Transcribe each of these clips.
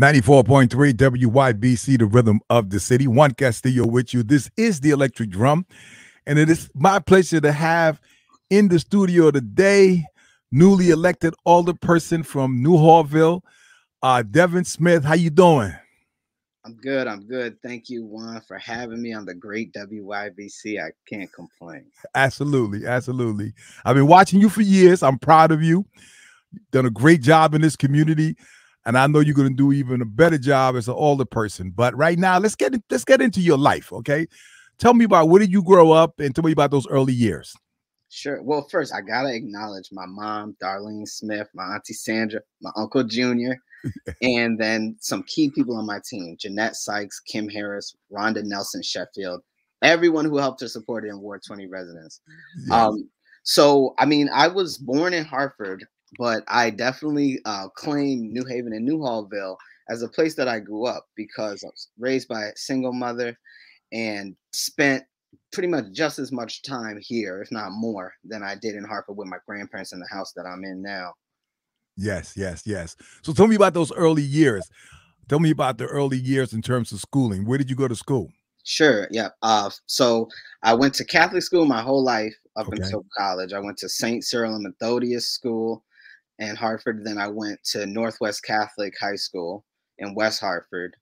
94.3 WYBC, the rhythm of the city. Juan Castillo with you. This is the Electric Drum, and it is my pleasure to have in the studio today newly elected alderperson from New Hallville, Devin Smith. How you doing? I'm good. I'm good. Thank you, Juan, for having me on the great WYBC. I can't complain. Absolutely, absolutely. I've been watching you for years. I'm proud of you. Done a great job in this community, and I know you're going to do even a better job as an older person. But right now, let's get into your life, okay? Tell me about, where did you grow up, and tell me about those early years. Sure. Well, first, I got to acknowledge my mom, Darlene Smith, my auntie Sandra, my uncle Junior, and then some key people on my team: Jeanette Sykes, Kim Harris, Rhonda Nelson Sheffield, everyone who helped her support it in Ward 20 residents. Yes. So, I mean, I was born in Hartford, but I definitely claim New Haven and New Hallville as a place that I grew up because I was raised by a single mother and spent pretty much just as much time here, if not more, than I did in Hartford with my grandparents in the house that I'm in now. Yes, yes, yes. So tell me about those early years. Tell me about the early years in terms of schooling. Where did you go to school? Sure. Yeah. So I went to Catholic school my whole life up Okay. until college. I went to St. Cyril and Methodius School in Hartford. Then I went to Northwest Catholic High School in West Hartford.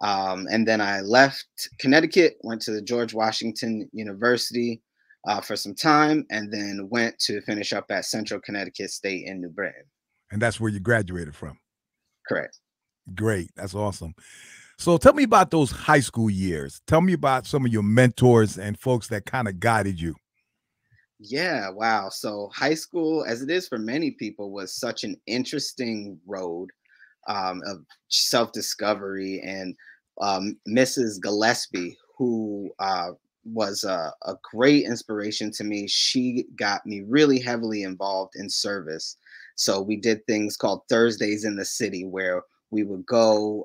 And then I left Connecticut, went to the George Washington University for some time, and then went to finish up at Central Connecticut State in New Britain. And that's where you graduated from. Correct. Great. That's awesome. So tell me about those high school years. Tell me about some of your mentors and folks that kind of guided you. Yeah, wow. So high school, as it is for many people, was such an interesting road of self-discovery. And Mrs. Gillespie, who was a great inspiration to me, she got me really heavily involved in service. So we did things called Thursdays in the City, where we would go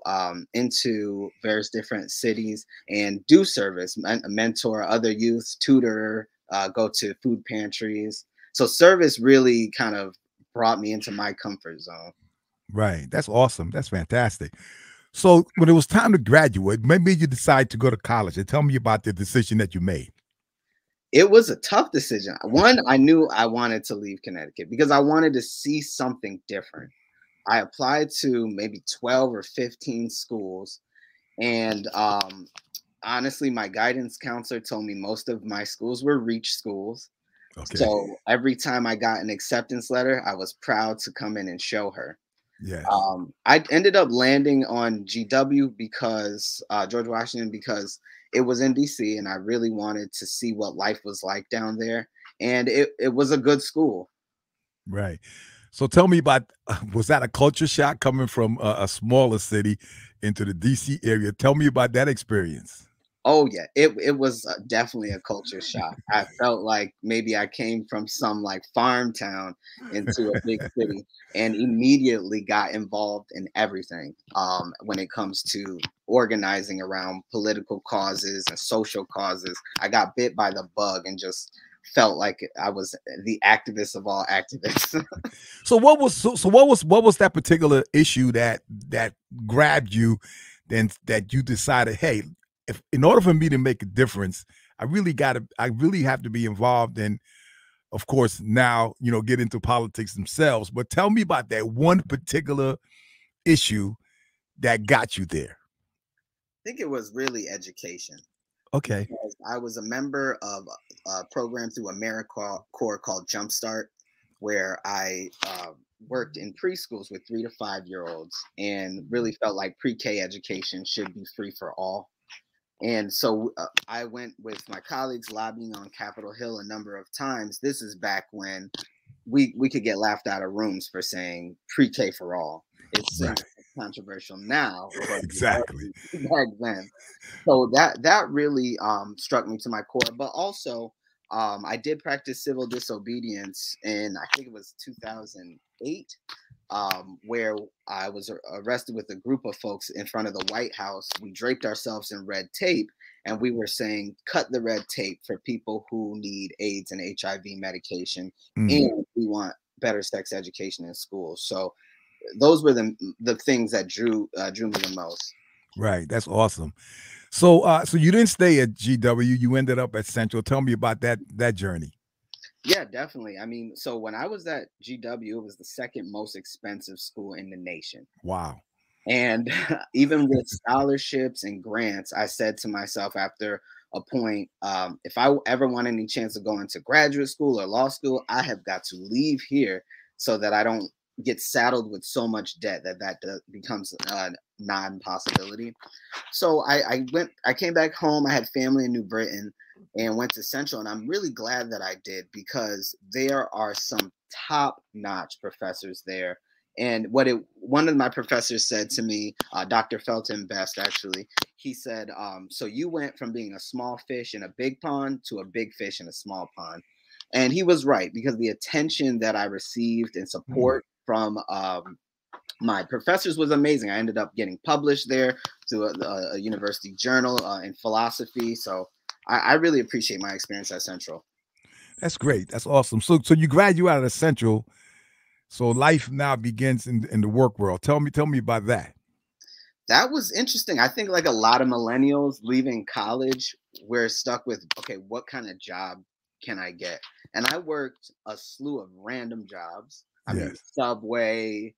into various different cities and do service, mentor other youth, tutor, go to food pantries. So service really kind of brought me into my comfort zone. Right. That's awesome. That's fantastic. So when it was time to graduate, maybe you decide to go to college. And tell me about the decision that you made. It was a tough decision. One, I knew I wanted to leave Connecticut because I wanted to see something different. I applied to maybe 12 or 15 schools. And honestly, my guidance counselor told me most of my schools were reach schools. Okay. So every time I got an acceptance letter, I was proud to come in and show her. Yes. I ended up landing on GW because George Washington, because it was in DC and I really wanted to see what life was like down there. And it was a good school. Right. So tell me about, was that a culture shock coming from a smaller city into the DC area? Tell me about that experience. Oh yeah, it was definitely a culture shock. I felt like maybe I came from some like farm town into a big city and immediately got involved in everything when it comes to organizing around political causes and social causes. I got bit by the bug and just felt like I was the activist of all activists. So what was that particular issue that grabbed you, then that you decided, hey, if in order for me to make a difference, I really have to be involved in, of course, now, get into politics themselves. But tell me about that one particular issue that got you there. I think it was really education. Okay. Because I was a member of a program through AmeriCorps called Jumpstart, where I worked in preschools with 3 to 5-year-olds and really felt like pre-K education should be free for all. And so I went with my colleagues lobbying on Capitol Hill a number of times. This is back when we could get laughed out of rooms for saying pre-K for all. It's Right. controversial now, but Exactly. back then. So that really struck me to my core. But also, I did practice civil disobedience in, I think it was 2008, where I was arrested with a group of folks in front of the White House. We draped ourselves in red tape, and we were saying, cut the red tape for people who need AIDS and HIV medication, Mm. and we want better sex education in schools. So those were the things that drew me the most. Right. That's awesome. So so you didn't stay at GW, you ended up at Central. Tell me about that journey. Yeah, definitely. I mean, so when I was at GW, it was the second most expensive school in the nation. Wow. And even with scholarships and grants, I said to myself after a point, if I ever want any chance of going to graduate school or law school, I have got to leave here so that I don't get saddled with so much debt that becomes a non-possibility. So I came back home. I had family in New Britain and went to Central, and I'm really glad that I did because there are some top-notch professors there. And one of my professors said to me, Dr. Felton Best, actually, he said, so you went from being a small fish in a big pond to a big fish in a small pond. And he was right, because the attention that I received and support from my professors was amazing. I ended up getting published there through a university journal in philosophy. So I really appreciate my experience at Central. That's great. That's awesome. So you graduate out of Central. So life now begins in the work world. Tell me about that. That was interesting. I think like a lot of millennials leaving college, we're stuck with, okay, what kind of job can I get? And I worked a slew of random jobs. I mean, Yes. Subway,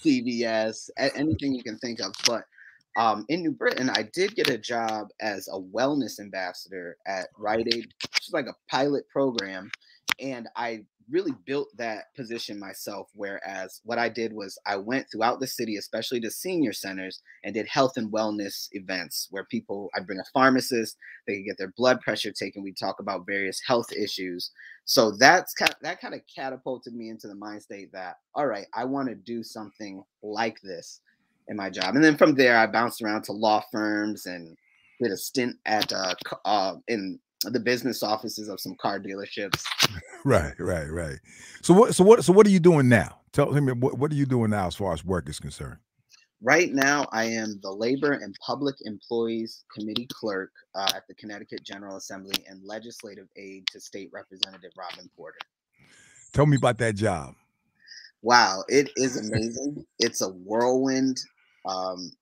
CVS, anything you can think of. But in New Britain, I did get a job as a wellness ambassador at Rite Aid, which is like a pilot program. And I really built that position myself. Whereas what I did was I went throughout the city, especially to senior centers, and did health and wellness events where I'd bring a pharmacist, they could get their blood pressure taken. We talk about various health issues. So that kind of catapulted me into the mind state that, all right, I want to do something like this in my job. And then from there, I bounced around to law firms and did a stint at in the business offices of some car dealerships. Right. So what are you doing now? Tell me what are you doing now as far as work is concerned? Right now, I am the Labor and Public Employees Committee clerk at the Connecticut General Assembly and legislative aide to State Representative Robin Porter. Tell me about that job. Wow, it is amazing. It's a whirlwind.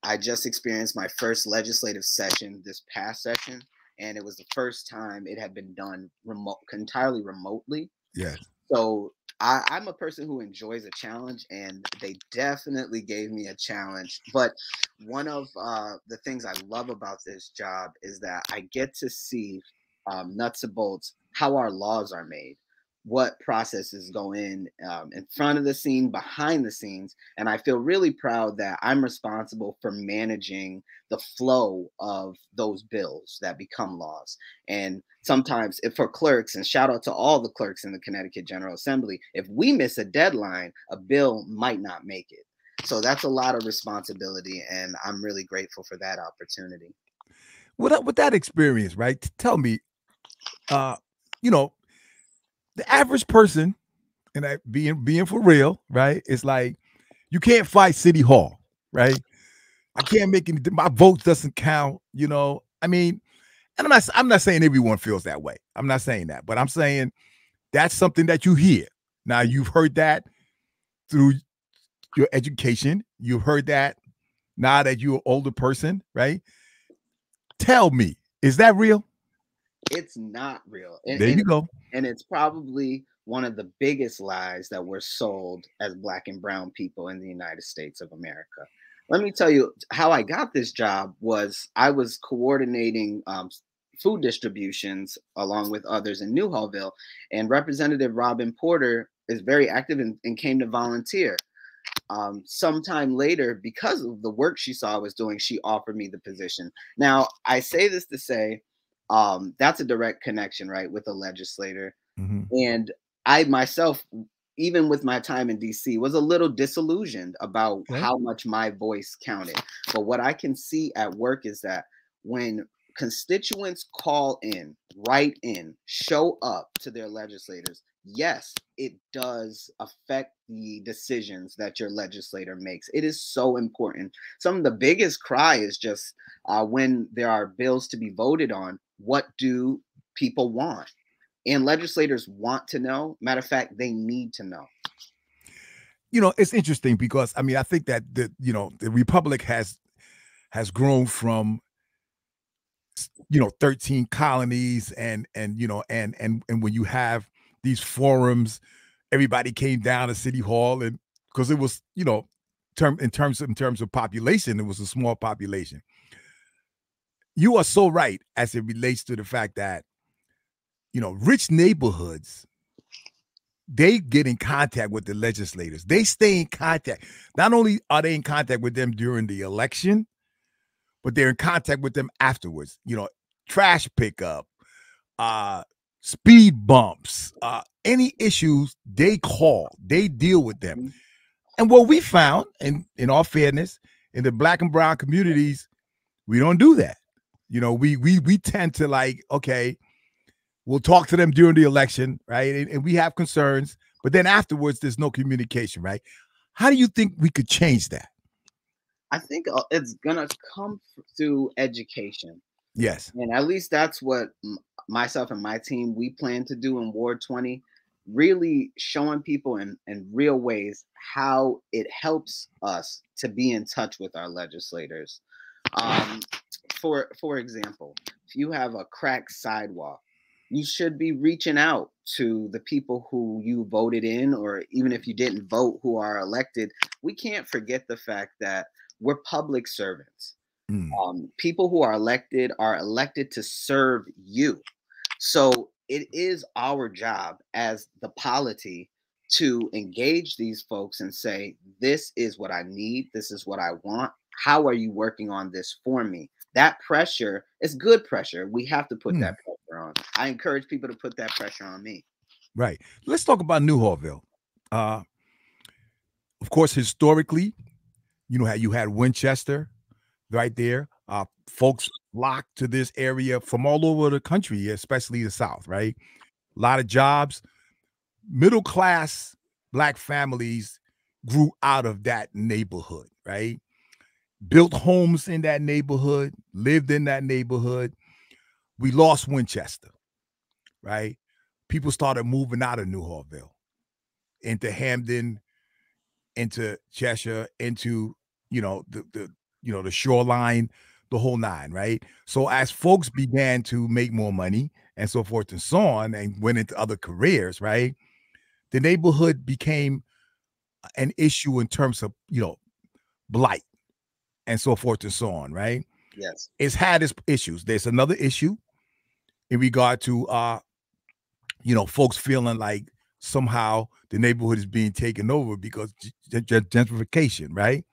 I just experienced my first legislative session this past session, and it was the first time it had been done entirely remotely. Yes. So I'm a person who enjoys a challenge, and they definitely gave me a challenge. But one of the things I love about this job is that I get to see nuts and bolts how our laws are made, what processes go in front of the scene, behind the scenes. And I feel really proud that I'm responsible for managing the flow of those bills that become laws. And sometimes if for clerks, and shout out to all the clerks in the Connecticut General Assembly, if we miss a deadline, a bill might not make it. So that's a lot of responsibility, and I'm really grateful for that opportunity. With that experience, right? Tell me, you know, the average person, and I being for real, right? It's like you can't fight City Hall, right? I can't make any. My vote doesn't count. I mean, and I'm not saying everyone feels that way. I'm not saying that, but I'm saying that's something that you hear. Now you've heard that through your education. You've heard that now that you're an older person, right? Tell me, is that real? It's not real. There you go. And it's probably one of the biggest lies that we're sold as Black and brown people in the United States of America. Let me tell you how I got this job. Was I was coordinating food distributions along with others in Newhallville, and Representative Robin Porter is very active and came to volunteer. Sometime later, because of the work she saw I was doing, she offered me the position. Now, I say this to say that's a direct connection, right, with a legislator. Mm-hmm. And I myself, even with my time in DC, was a little disillusioned about Okay. how much my voice counted. But what I can see at work is that when constituents call in, write in, show up to their legislators, yes, it does affect the decisions that your legislator makes. It is so important. Some of the biggest cry is just when there are bills to be voted on, what do people want? And legislators want to know. Matter of fact, they need to know. it's interesting because I mean, I think that the republic has grown from 13 colonies, and when you have these forums, everybody came down to City Hall, and because it was in terms of population, it was a small population. You are so right as it relates to the fact that rich neighborhoods, they get in contact with the legislators. They stay in contact. Not only are they in contact with them during the election, but they're in contact with them afterwards. Trash pickup, uh, speed bumps, any issues, they call, they deal with them. Mhm. And what we found, in all fairness, in the Black and brown communities, we don't do that. We tend to, like, okay, we'll talk to them during the election, right? And we have concerns, but then afterwards, there's no communication, right? How do you think we could change that? I think it's gonna come through education. Yes. And at least that's what myself and my team we plan to do in Ward 20, really showing people in real ways how it helps us to be in touch with our legislators. Um, for example, if you have a cracked sidewalk, you should be reaching out to the people who you voted in, or even if you didn't vote, who are elected. We can't forget the fact that we're public servants. Mm. People who are elected to serve you. So it is our job as the polity to engage these folks and say, this is what I need. This is what I want. How are you working on this for me? That pressure is good pressure. We have to put Mm. that pressure on. I encourage people to put that pressure on me. Right. Let's talk about New Hallville. Uh, of course, historically, how you had Winchester right there. Folks flocked to this area from all over the country, especially the South, right? A lot of jobs. Middle class Black families grew out of that neighborhood, right? Built homes in that neighborhood, lived in that neighborhood. We lost Winchester, right? People started moving out of New Hallville into Hamden, into Cheshire, into the shoreline, the whole nine, right? So as folks began to make more money and so forth and so on, and went into other careers, right? The neighborhood became an issue in terms of blight and so forth and so on, right? Yes. It's had its issues. There's another issue in regard to folks feeling like somehow the neighborhood is being taken over because gentrification, right?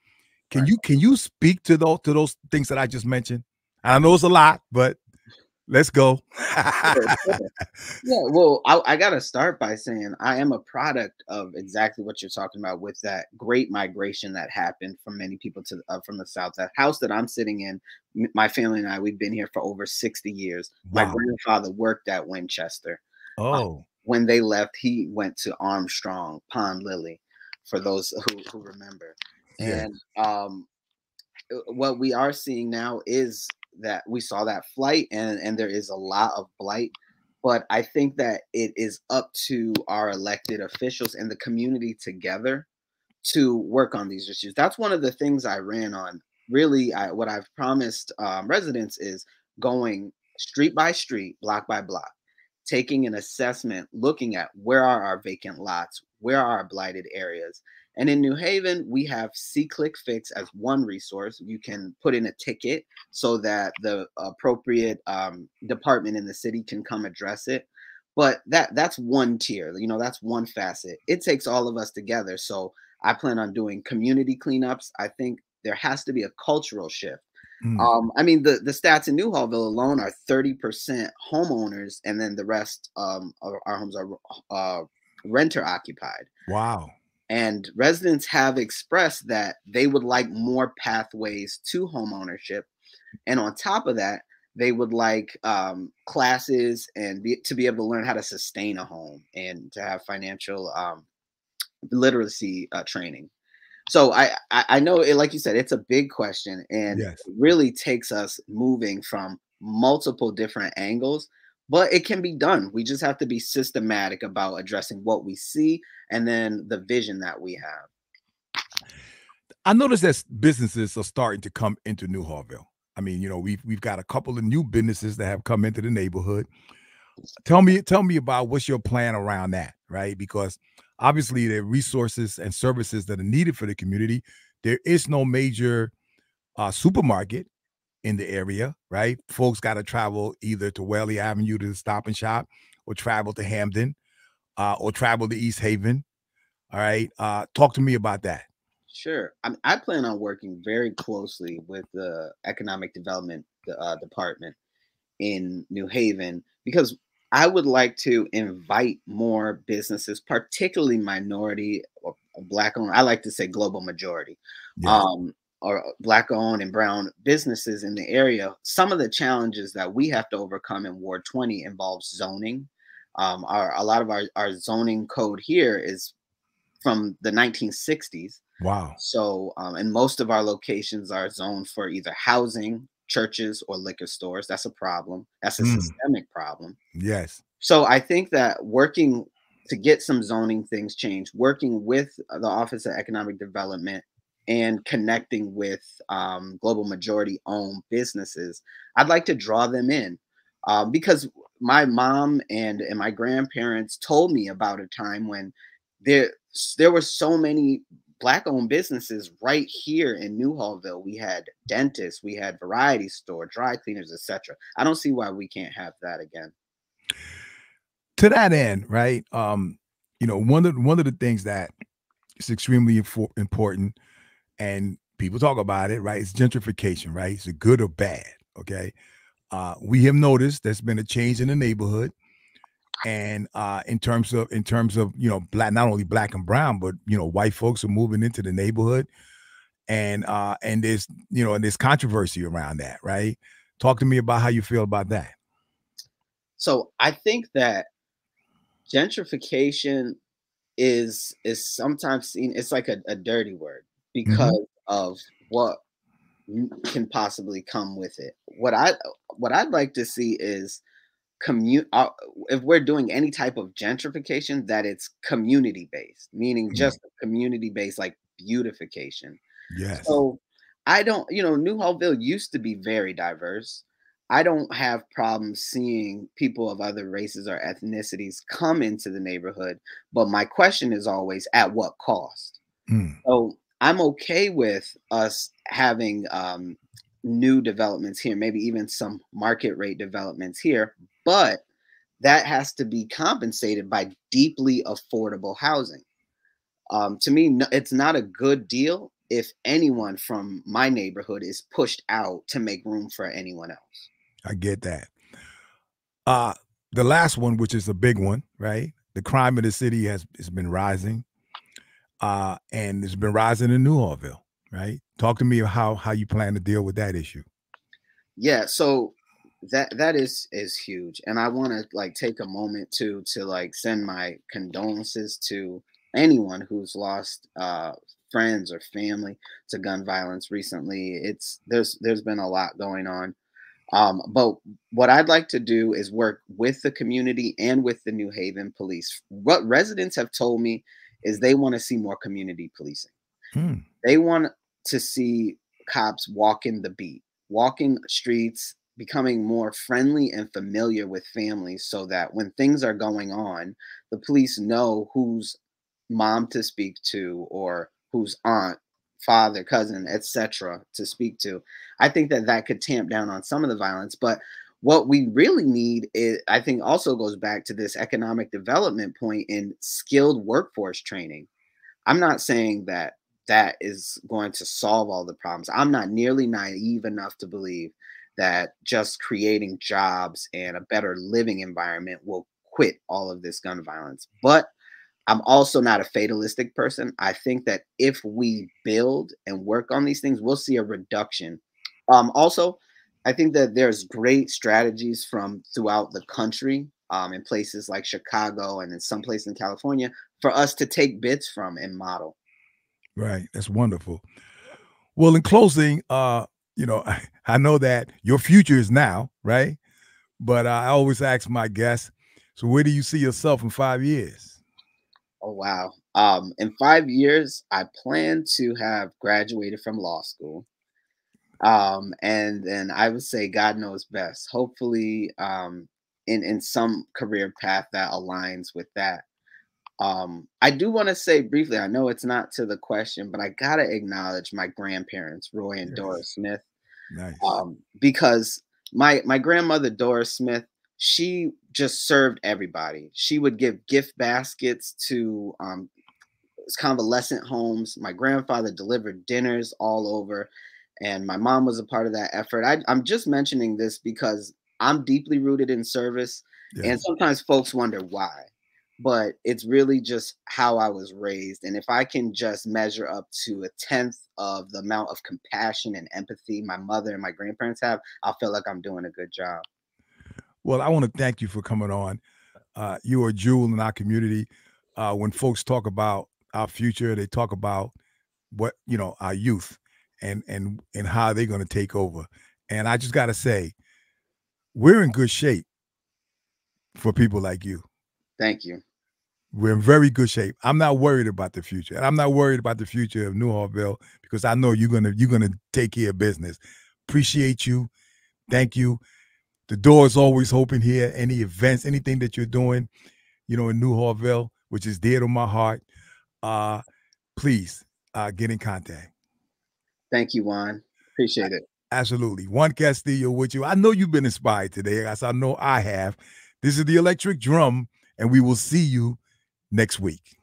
Can Right. you speak to those things that I just mentioned? I know it's a lot, but let's go. Sure, sure. Yeah, well, I got to start by saying I am a product of exactly what you're talking about with that great migration that happened from many people to from the South. That house that I'm sitting in, my family and I, we've been here for over 60 years. My Wow. grandfather worked at Winchester. Oh, When they left, he went to Armstrong, Pond Lily, for those who remember. yeah. And what we are seeing now is that we saw that flight, and there is a lot of blight, but I think that it is up to our elected officials and the community together to work on these issues. That's one of the things I ran on. Really, what I've promised residents is going street by street, block by block, taking an assessment, looking at where are our vacant lots, where are our blighted areas. And in New Haven, we have See Click Fix as one resource. You can put in a ticket so that the appropriate department in the city can come address it. But that's one tier, that's one facet. It takes all of us together. So I plan on doing community cleanups. I think there has to be a cultural shift. Mm. I mean, the stats in New Hallville alone are 30% homeowners, and then the rest of our homes are renter occupied. Wow. And residents have expressed that they would like more pathways to home ownership. And on top of that, they would like classes and to be able to learn how to sustain a home and to have financial literacy training. So I know it, like you said, it's a big question, and Yes. it really takes us moving from multiple different angles, but it can be done. We just have to be systematic about addressing what we see and then the vision that we have. I noticed that businesses are starting to come into New Harville. I mean, we've got a couple of new businesses that have come into the neighborhood. Tell me about what's your plan around that, right? Because obviously the resources and services that are needed for the community, there is no major supermarket in the area, right? Folks got to travel either to Whaley Avenue to the Stop and Shop, or travel to Hamden, or travel to East Haven. All right. Talk to me about that. Sure. I plan on working very closely with the economic development department in New Haven because I would like to invite more businesses, particularly minority or black owned. I like to say global majority, Yes. um, or black owned and brown businesses in the area. Some of the challenges that we have to overcome in Ward 20 involves zoning. A lot of our zoning code here is from the 1960s. Wow. So, and most of our locations are zoned for either housing, churches, or liquor stores. That's a problem. That's a Mm, systemic problem. yes. So, I think that working to get some zoning things changed, working with the Office of Economic Development and connecting with global majority owned businesses, I'd like to draw them in because my mom and my grandparents told me about a time when there there were so many black owned businesses right here in New Hallville. We had dentists, we had variety store, dry cleaners, etc. I don't see why we can't have that again. To that end, right? One of the things that is extremely important, and people talk about it, right? It's gentrification, right? Is it good or bad? Okay. We have noticed there's been a change in the neighborhood, and in terms of black, not only black and brown, but white folks are moving into the neighborhood, and there's controversy around that, right? Talk to me about how you feel about that. So I think that gentrification is sometimes seen, it's like a dirty word Hmm. because of what can possibly come with it. What I'd like to see is commute if we're doing any type of gentrification, that it's community based, meaning just community based like beautification. Yes, So I don't, New Hallville used to be very diverse. I don't have problems seeing people of other races or ethnicities come into the neighborhood, but my question is always at what cost? mm, So I'm okay with us having new developments here, maybe even some market rate developments here, but that has to be compensated by deeply affordable housing. To me, it's not a good deal if anyone from my neighborhood is pushed out to make room for anyone else. I get that. Uh, the last one, which is a big one, right? The crime in the city has been rising, and it's been rising in New Orleans, right? Talk to me of how you plan to deal with that issue. Yeah, so that is huge, and I want to like take a moment to like send my condolences to anyone who's lost friends or family to gun violence recently. It's there's been a lot going on. But what I'd like to do is work with the community and with the New Haven police. What residents have told me is they want to see more community policing. Hmm. They want to see cops walking the beat, walking streets, becoming more friendly and familiar with families so that when things are going on, the police know whose mom to speak to or whose aunt, father, cousin, etc. to speak to. I think that that could tamp down on some of the violence, but what we really need is, I think, also goes back to this economic development point in skilled workforce training. I'm not saying that that is going to solve all the problems. I'm not nearly naive enough to believe that just creating jobs and a better living environment will quit all of this gun violence. But I'm also not a fatalistic person. I think that if we build and work on these things, we'll see a reduction. Also, I think that there's great strategies from throughout the country, in places like Chicago and in some places in California, for us to take bits from and model. Right. That's wonderful. Well, in closing, I know that your future is now, right? But I always ask my guests, so where do you see yourself in 5 years? Oh wow. In 5 years, I plan to have graduated from law school. And then I would say God knows best. Hopefully, in some career path that aligns with that. I do want to say briefly, I know it's not to the question, but I gotta acknowledge my grandparents, Roy and Yes. Doris Smith, Nice. because my grandmother Doris Smith, she just served everybody. She would give gift baskets to convalescent homes. My grandfather delivered dinners all over, and my mom was a part of that effort. I'm just mentioning this because I'm deeply rooted in service, and Yes. sometimes folks wonder why. But it's really just how I was raised. And if I can just measure up to a tenth of the amount of compassion and empathy my mother and my grandparents have, I'll feel like I'm doing a good job. Well, I want to thank you for coming on. You are a jewel in our community. When folks talk about our future, they talk about what our youth and how they're going to take over. And I just got to say, we're in good shape for people like you. Thank you. We're in very good shape. I'm not worried about the future, and I'm not worried about the future of New Hartville because I know you're gonna take care of business. Appreciate you. Thank you. The door is always open here. Any events, anything that you're doing, in New Hartville, which is dear to my heart, uh, please get in contact. Thank you, Juan. Appreciate it. Absolutely. Juan Castillo with you. I know you've been inspired today, as I know I have. This is the Electric Drum, and we will see you next week.